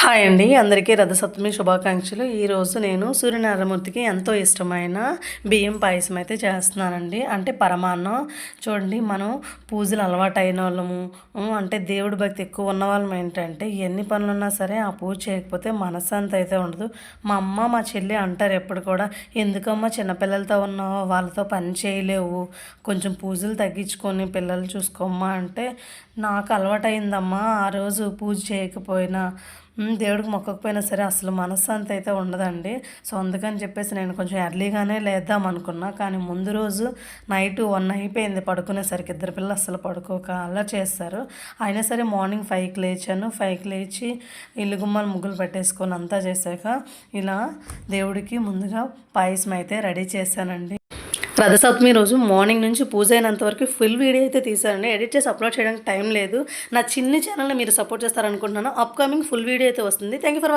Hi అండి. అందరికీ రథసప్తమి శుభాకాంక్షలు. ఈరోజు నేను సూర్యనారాయణమూర్తికి ఎంతో ఇష్టమైన బియ్యం పాయసం అయితే చేస్తున్నానండి. అంటే పరమాన్నం. చూడండి, మనం పూజలు అలవాటైనోళ్ళము, అంటే దేవుడి భక్తి ఎక్కువ ఉన్నవాళ్ళం ఏంటంటే ఎన్ని పనులున్నా సరే ఆ పూజ చేయకపోతే మనశ్శాంతి అయితే ఉండదు. మా అమ్మ, మా చెల్లి అంటారు ఎప్పుడు కూడా, "ఎందుకమ్మా చిన్నపిల్లలతో ఉన్నావు, వాళ్ళతో పని చేయలేవు, కొంచెం పూజలు తగ్గించుకొని పిల్లలు చూసుకోమ్మా" అంటే, నాకు అలవాటయిందమ్మా. ఆ రోజు పూజ చేయకపోయినా, దేవుడికి మొక్కకపోయినా సరే అసలు మనశ్శాంతి అయితే ఉండదండి. సో, అందుకని చెప్పేసి నేను కొంచెం ఎర్లీగానే లేద్దాం అనుకున్నా. కానీ ముందు రోజు నైట్ 1 అయిపోయింది పడుకునేసరికి. ఇద్దరు పిల్లలు అస్సలు పడుకోక అల్లరి చేస్తారు. అయినా సరే మార్నింగ్ 5కి లేచాను. 5కి లేచి ఇల్లు గుమ్మాలు ముగ్గులు పెట్టేసుకొని అంతా చేశాక ఇలా దేవుడికి ముందుగా పాయసం అయితే రెడీ చేశానండి. రథసప్తమి రోజు మార్నింగ్ నుంచి పూజ అయినంత వరకు ఫుల్ వీడియో అయితే తీశానండి. ఎడిట్ చేసి అప్లోడ్ చేయడానికి టైం లేదు. నా చిన్ని ఛానల్ని మీరు సపోర్ట్ చేస్తారనుకుంటున్నాను. అప్కమింగ్ ఫుల్ వీడియో అయితే వస్తుంది. Thank you for